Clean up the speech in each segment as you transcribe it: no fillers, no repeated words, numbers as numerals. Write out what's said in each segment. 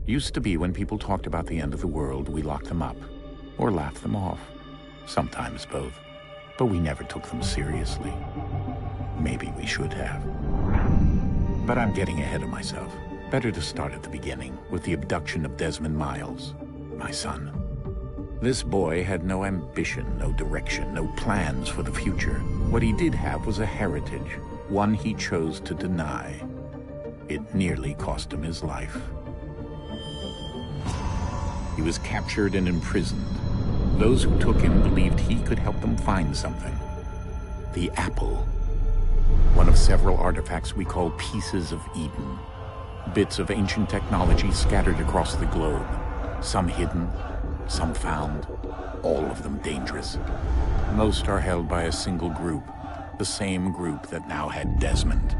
Used to be when people talked about the end of the world, we locked them up, or laughed them off. Sometimes both. But we never took them seriously. Maybe we should have. But I'm getting ahead of myself. Better to start at the beginning, with the abduction of Desmond Miles, my son. This boy had no ambition, no direction, no plans for the future. What he did have was a heritage, one he chose to deny. It nearly cost him his life. He was captured and imprisoned. Those who took him believed he could help them find something. The apple. One of several artifacts we call pieces of Eden. Bits of ancient technology scattered across the globe. Some hidden, some found, all of them dangerous. Most are held by a single group, the same group that now had Desmond.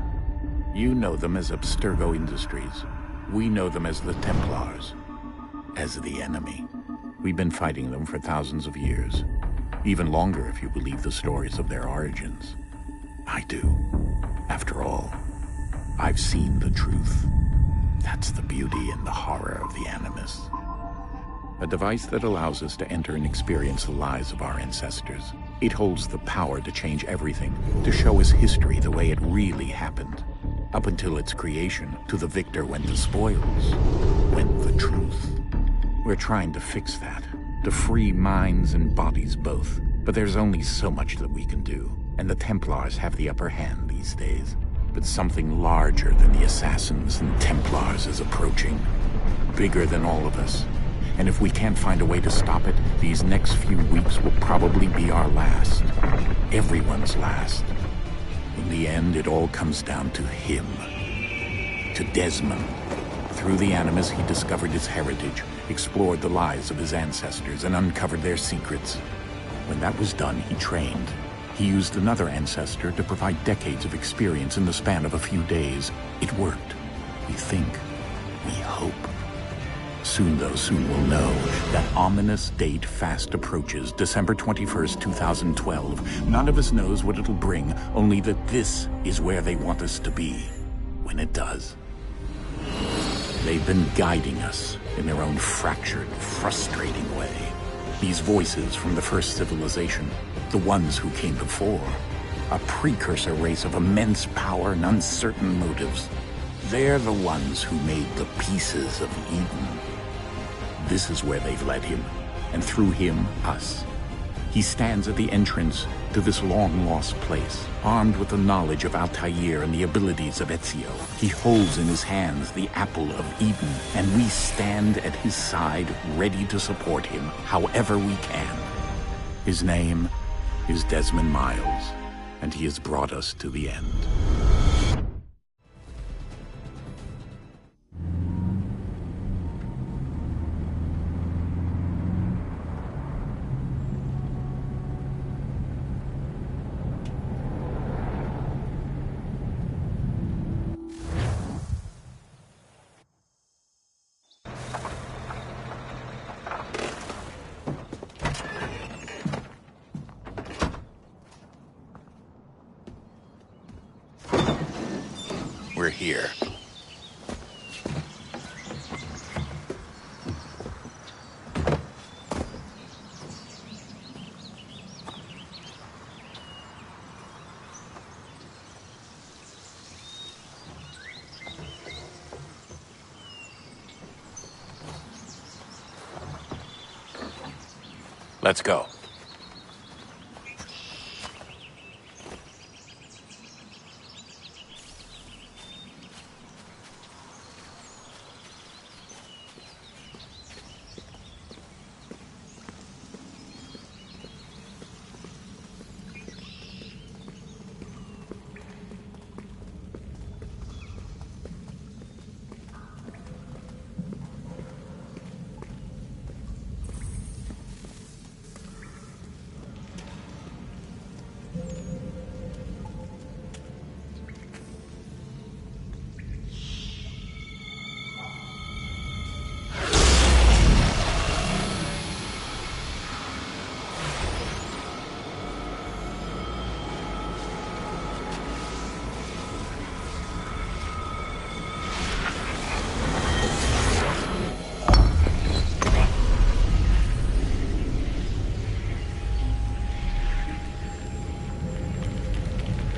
You know them as Abstergo Industries. We know them as the Templars, as the enemy. We've been fighting them for thousands of years, even longer if you believe the stories of their origins. I do. After all, I've seen the truth. That's the beauty and the horror of the Animus. A device that allows us to enter and experience the lives of our ancestors. It holds the power to change everything, to show us history the way it really happened. Up until its creation, to the victor went the spoils, went the truth. We're trying to fix that, to free minds and bodies both. But there's only so much that we can do, and the Templars have the upper hand these days. But something larger than the Assassins and Templars is approaching, bigger than all of us. And if we can't find a way to stop it, these next few weeks will probably be our last. Everyone's last. In the end, it all comes down to him. To Desmond. Through the Animus, he discovered his heritage, explored the lives of his ancestors, and uncovered their secrets. When that was done, he trained. He used another ancestor to provide decades of experience in the span of a few days. It worked. We think. We hope. Soon, though, soon we'll know. That ominous date fast approaches, December 21st, 2012. None of us knows what it'll bring, only that this is where they want us to be, when it does. They've been guiding us in their own fractured, frustrating way. These voices from the first civilization, the ones who came before, a precursor race of immense power and uncertain motives. They're the ones who made the pieces of Eden. This is where they've led him, and through him, us. He stands at the entrance to this long-lost place, armed with the knowledge of Altair and the abilities of Ezio. He holds in his hands the apple of Eden, and we stand at his side, ready to support him however we can. His name is Desmond Miles, and he has brought us to the end. We're here. Let's go.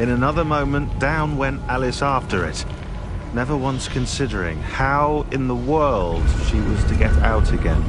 In another moment, down went Alice after it, never once considering how in the world she was to get out again.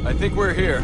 I think we're here.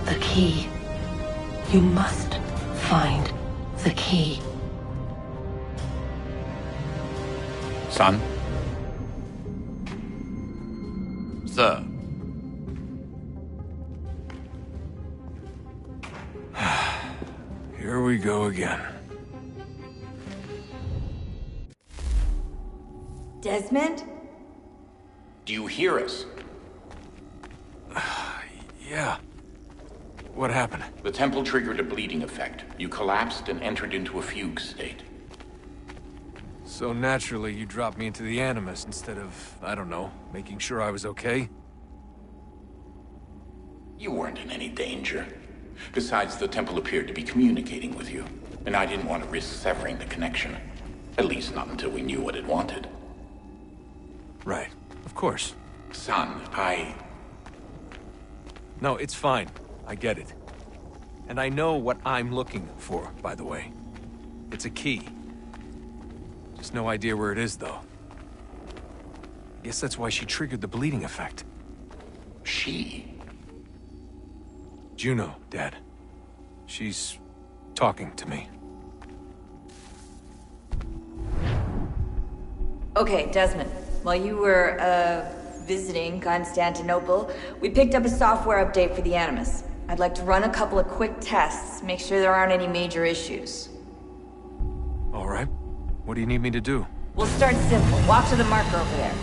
The key. You must find the key. Son? Sir. Here we go again. Desmond? Do you hear us? Yeah. What happened? The temple triggered a bleeding effect. You collapsed and entered into a fugue state. So naturally, you dropped me into the Animus instead of, I don't know, making sure I was okay? You weren't in any danger. Besides, the temple appeared to be communicating with you, and I didn't want to risk severing the connection. At least not until we knew what it wanted. Right. Of course. Son, No, it's fine. I get it. And I know what I'm looking for, by the way. It's a key. Just no idea where it is, though. I guess that's why she triggered the bleeding effect. She? Juno, Dad. She's talking to me. Okay, Desmond. While you were, visiting Constantinople, we picked up a software update for the Animus. I'd like to run a couple of quick tests, make sure there aren't any major issues. All right. What do you need me to do? We'll start simple. Walk to the marker over there.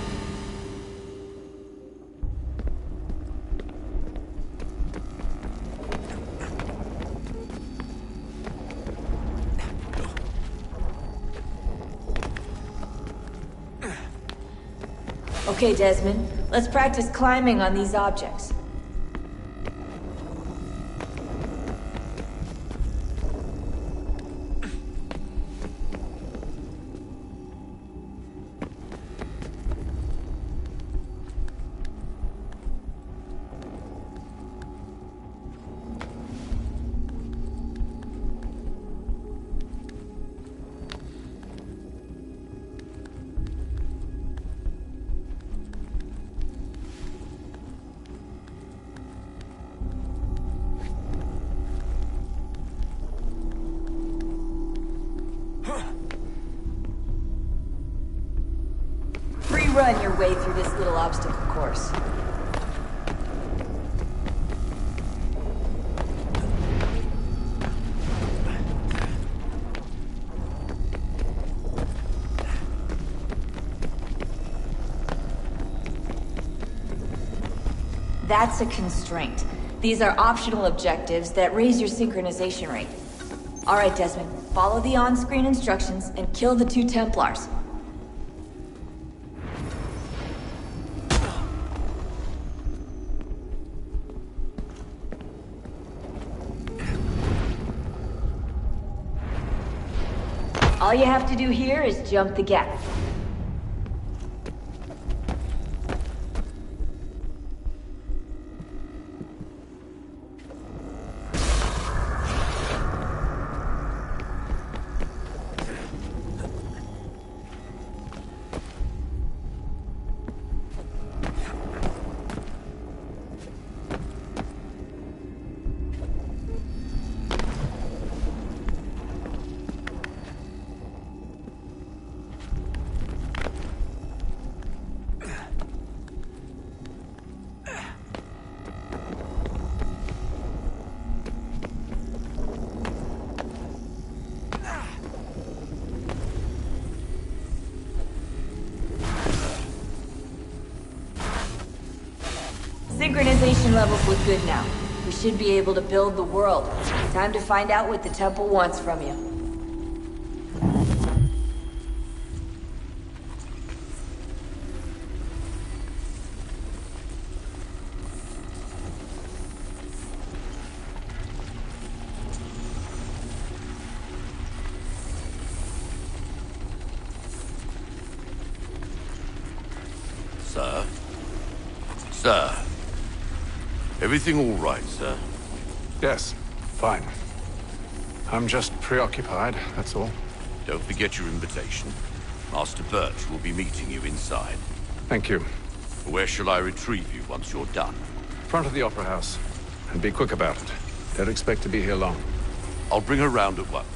Okay, Desmond. Let's practice climbing on these objects. run your way through this little obstacle course. That's a constraint. These are optional objectives that raise your synchronization rate. All right, Desmond, follow the on-screen instructions and kill the 2 Templars. All you have to do here is jump the gap. Synchronization levels look good now. We should be able to build the world. Time to find out what the temple wants from you. Sir? Sir? Everything all right, sir? Yes, fine. I'm just preoccupied, that's all. Don't forget your invitation. Master Birch will be meeting you inside. Thank you. Where shall I retrieve you once you're done? Front of the Opera House. And be quick about it. Don't expect to be here long. I'll bring her round at once.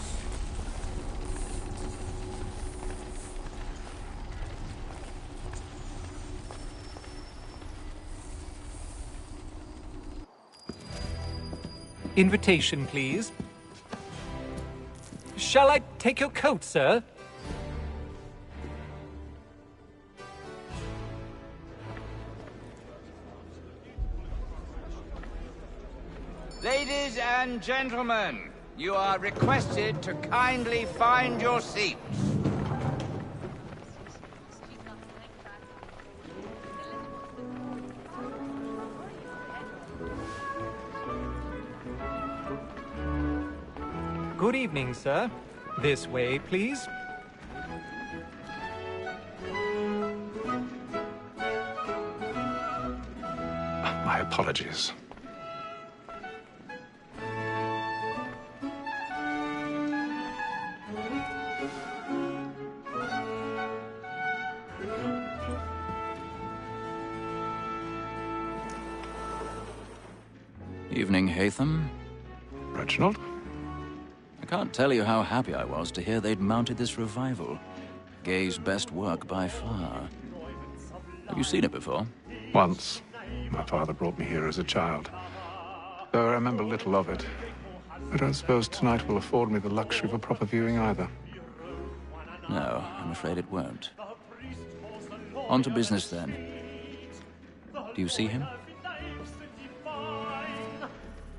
Invitation, please. Shall I take your coat, sir? Ladies and gentlemen, you are requested to kindly find your seats. Good evening, sir. This way, please. My apologies. Evening, Hatham. Reginald? I can't tell you how happy I was to hear they'd mounted this revival. Gay's best work by far. Have you seen it before? Once. My father brought me here as a child. Though I remember little of it. I don't suppose tonight will afford me the luxury of a proper viewing either. No, I'm afraid it won't. On to business then. Do you see him?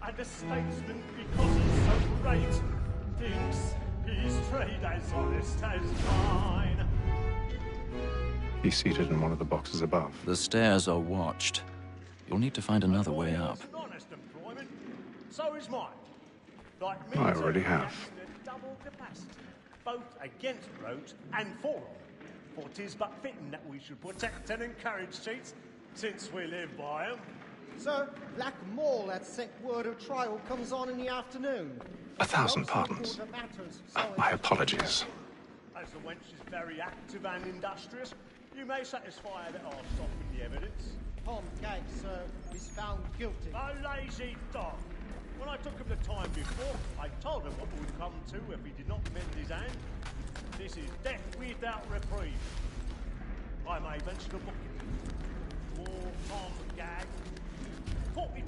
And a statesman, because he's so great, thinks his trade as honest as mine. He's seated in one of the boxes above. The stairs are watched. You'll need to find another way up. Honest employment, so is mine. Like me I already have. double capacity, both against roads and for them. For 'tis but fitting that we should protect and encourage cheats, since we live by 'em. Sir, Black Mall at set word of trial comes on in the afternoon. 1,000 pardons. My apologies. As the wench is very active and industrious, you may satisfy her that I'll soften the evidence. Tom Gate, sir, is found guilty. A lazy dog. When I took him the time before, I told him what would come to if he did not mend his hand. This is death without reprieve. I may venture to book it. More Tom gag. £40.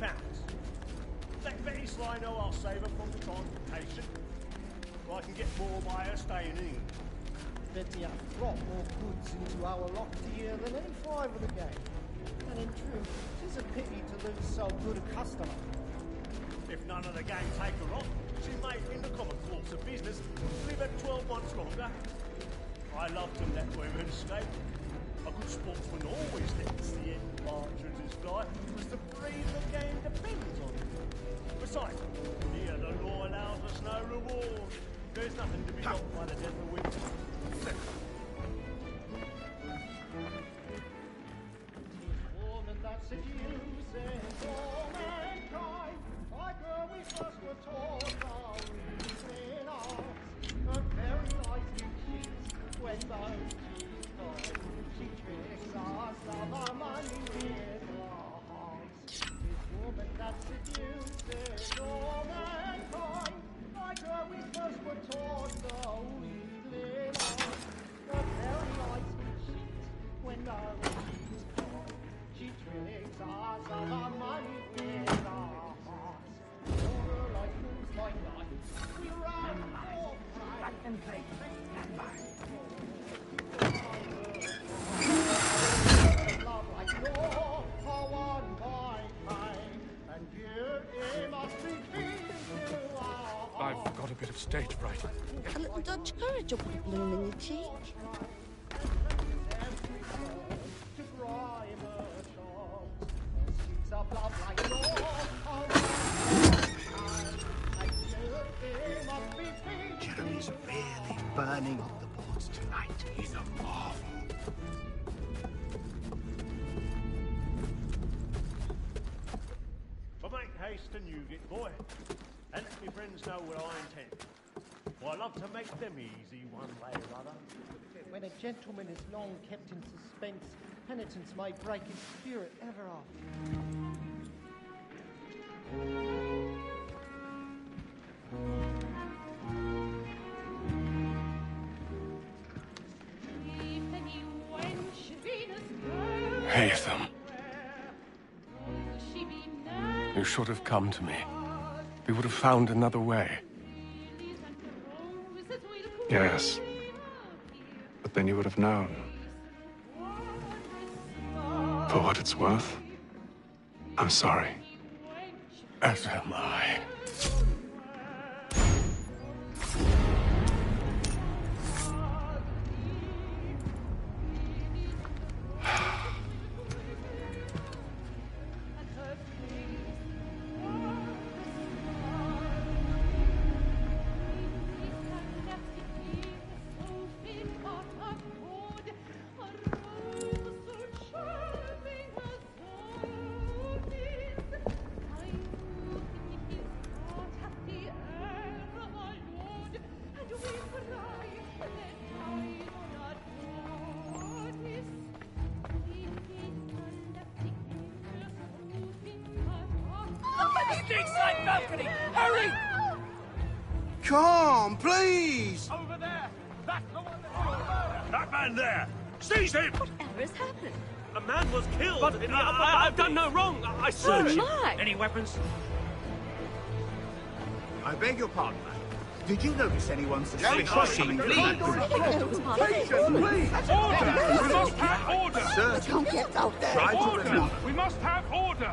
Let Betty Sly know I'll save her from the transportation. So I can get more by her staying in. Betty have brought more goods into our loft here than any five of the gang. And in truth, it is a pity to lose so good a customer. If none of the gang take her on, she may, in the common course of business, live at 12 months longer. I love to let women escape. A good sportsman always lets the end partridges fly, because the breed of the game depends on it. Besides, here the law allows us no reward. There's nothing to be got by the death of women. Woman that seduces all mankind, like her we first were taught our reason arts. Her very life we cheats when those cheats die. She tricks us of our money with our hearts. This woman that seduces all mankind, like her we first were taught our reason arts. Her very life we cheats when those cheats die. She tricks us of our money with our hearts. For her life moves like light, we run for pride. And take stand by. Love like law, for one by time, and beauty must be feeling to our hearts. I've got a bit of stage fright. A little Dutch courage will put a bloom in your cheek. Jeremy's really burning up the boards tonight. He's a marvel. But make haste and you get boy, and let me friends know what I intend. For I love to make them easy one way or other. When a gentleman is long kept in suspense, penitence may break his spirit ever after. Haytham. You should have come to me. We would have found another way. Yes. But then you would have known. For what it's worth, I'm sorry. As am I. Balcony! Hurry! Come, please! Over there! That's the one That man there! Seize him! Whatever has happened? A man was killed But in the I've done no wrong. I searched him. my! Any weapons? I beg your pardon, man. Did you notice anyone suspicious coming through? I didn't know it was part of it. Please! Order! We must have order! Sir, Don't get out there. try to Order! remember. We must have order!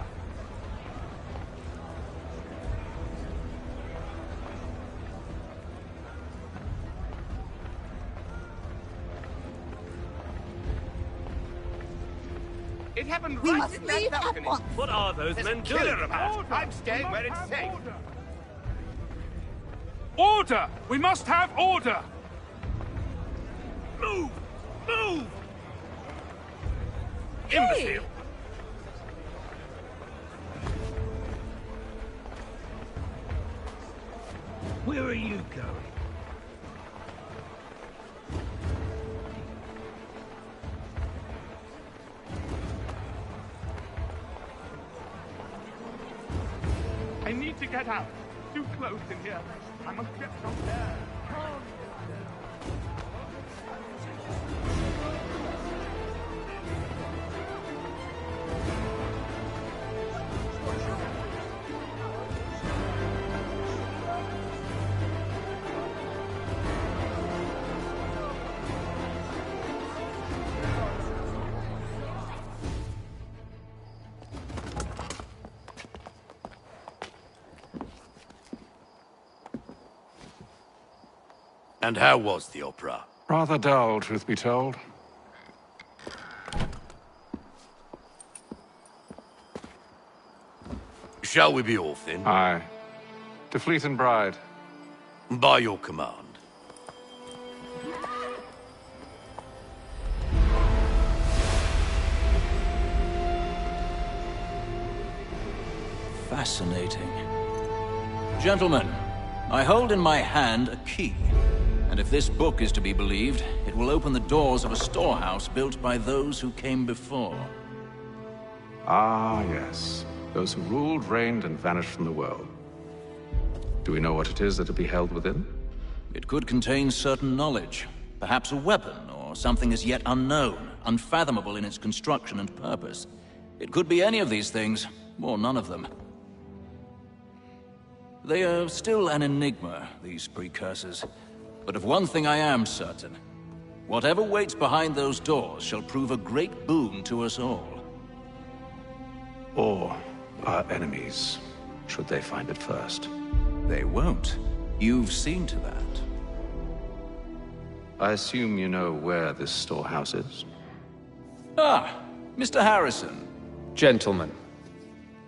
It happened We right must in that leave at balcony. once. What are those men doing? Killer about. Order! I'm staying We where must it's have safe. Order! Order! We must have order! Move! Move! Imbecile. Where are you going? I need to get out. Too close in here. I must get some air. And how was the opera? Rather dull, truth be told. Shall we be off then? Aye. To Fleet and Bride. By your command. Fascinating. Gentlemen, I hold in my hand a key. And if this book is to be believed, it will open the doors of a storehouse built by those who came before. Ah, yes. Those who ruled, reigned, and vanished from the world. Do we know what it is that will be held within? It could contain certain knowledge. Perhaps a weapon, or something as yet unknown, unfathomable in its construction and purpose. It could be any of these things, or none of them. They are still an enigma, these precursors. But of one thing I am certain. Whatever waits behind those doors shall prove a great boon to us all. Or our enemies, should they find it first. They won't. You've seen to that. I assume you know where this storehouse is? Ah, Mr. Harrison. Gentlemen.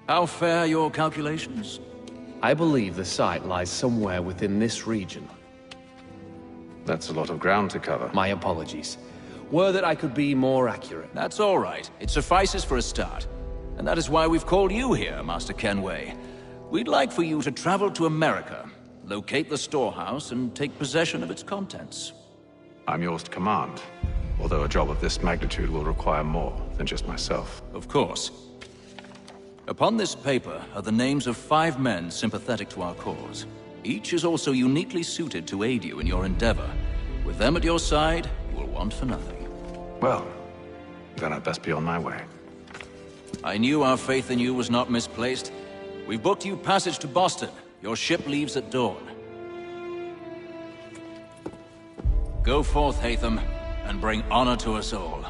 How fare your calculations? I believe the site lies somewhere within this region. That's a lot of ground to cover. My apologies. Were that I could be more accurate. That's all right. It suffices for a start. And that is why we've called you here, Master Kenway. We'd like for you to travel to America, locate the storehouse, and take possession of its contents. I'm yours to command, although a job of this magnitude will require more than just myself. Of course. Upon this paper are the names of 5 men sympathetic to our cause. Each is also uniquely suited to aid you in your endeavor. With them at your side, you will want for nothing. Well, then I'd best be on my way. I knew our faith in you was not misplaced. We've booked you passage to Boston. Your ship leaves at dawn. Go forth, Hatham, and bring honor to us all.